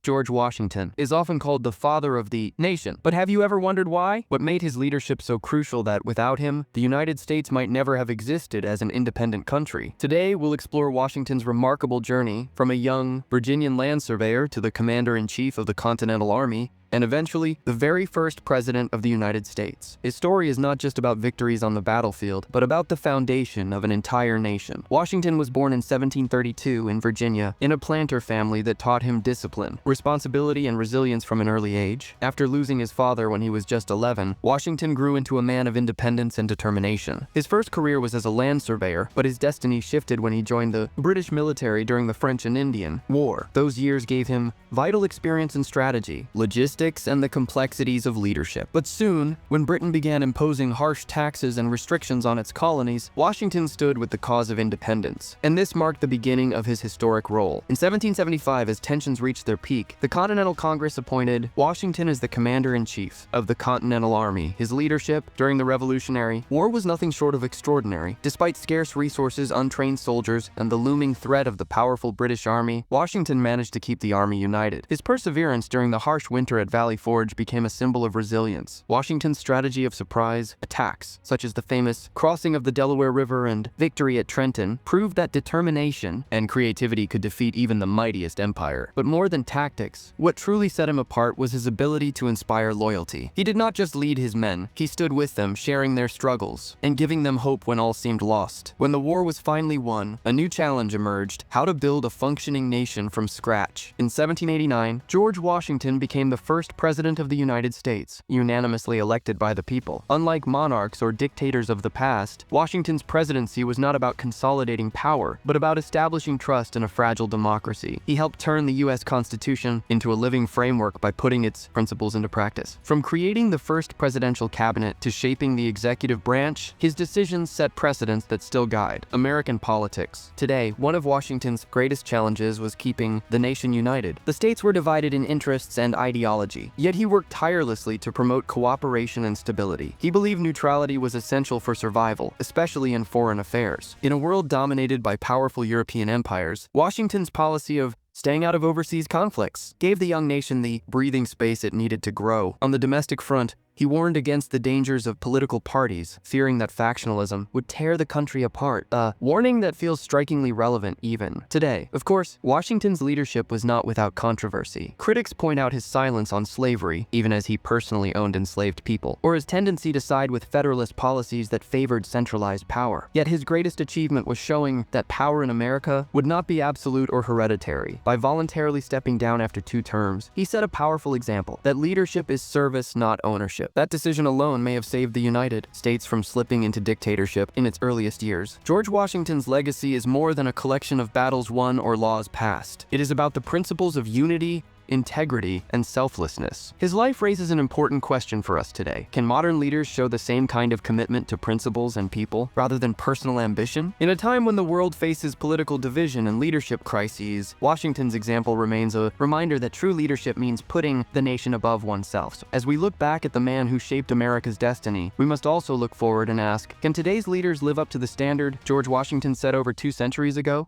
George Washington is often called the father of the nation. But have you ever wondered why? What made his leadership so crucial that without him, the United States might never have existed as an independent country? Today, we'll explore Washington's remarkable journey from a young Virginian land surveyor to the commander-in-chief of the Continental Army, and eventually, the very first president of the United States. His story is not just about victories on the battlefield, but about the foundation of an entire nation. Washington was born in 1732 in Virginia, in a planter family that taught him discipline, responsibility, and resilience from an early age. After losing his father when he was just 11, Washington grew into a man of independence and determination. His first career was as a land surveyor, but his destiny shifted when he joined the British military during the French and Indian War. Those years gave him vital experience in strategy, logistics, and the complexities of leadership. But soon, when Britain began imposing harsh taxes and restrictions on its colonies, Washington stood with the cause of independence. And this marked the beginning of his historic role. In 1775, as tensions reached their peak, the Continental Congress appointed Washington as the commander-in-chief of the Continental Army. His leadership during the Revolutionary War was nothing short of extraordinary. Despite scarce resources, untrained soldiers, and the looming threat of the powerful British Army, Washington managed to keep the army united. His perseverance during the harsh winter at Valley Forge became a symbol of resilience. Washington's strategy of surprise attacks, such as the famous crossing of the Delaware River and victory at Trenton, proved that determination and creativity could defeat even the mightiest empire. But more than tactics, what truly set him apart was his ability to inspire loyalty. He did not just lead his men, he stood with them, sharing their struggles and giving them hope when all seemed lost. When the war was finally won, a new challenge emerged: how to build a functioning nation from scratch. In 1789, George Washington became the first president of the United States, unanimously elected by the people. Unlike monarchs or dictators of the past, Washington's presidency was not about consolidating power, but about establishing trust in a fragile democracy. He helped turn the U.S. Constitution into a living framework by putting its principles into practice. From creating the first presidential cabinet to shaping the executive branch, his decisions set precedents that still guide American politics. Today, one of Washington's greatest challenges was keeping the nation united. The states were divided in interests and ideology, yet he worked tirelessly to promote cooperation and stability. He believed neutrality was essential for survival, especially in foreign affairs. In a world dominated by powerful European empires, Washington's policy of staying out of overseas conflicts gave the young nation the breathing space it needed to grow. On the domestic front, he warned against the dangers of political parties, fearing that factionalism would tear the country apart. A warning that feels strikingly relevant even today. Of course, Washington's leadership was not without controversy. Critics point out his silence on slavery, even as he personally owned enslaved people, or his tendency to side with Federalist policies that favored centralized power. Yet his greatest achievement was showing that power in America would not be absolute or hereditary. By voluntarily stepping down after 2 terms, he set a powerful example that leadership is service, not ownership. That decision alone may have saved the United States from slipping into dictatorship in its earliest years. George Washington's legacy is more than a collection of battles won or laws passed. It is about the principles of unity, integrity, and selflessness. His life raises an important question for us today. Can modern leaders show the same kind of commitment to principles and people, rather than personal ambition? In a time when the world faces political division and leadership crises, Washington's example remains a reminder that true leadership means putting the nation above oneself. As we look back at the man who shaped America's destiny, we must also look forward and ask, can today's leaders live up to the standard George Washington set over 2 centuries ago?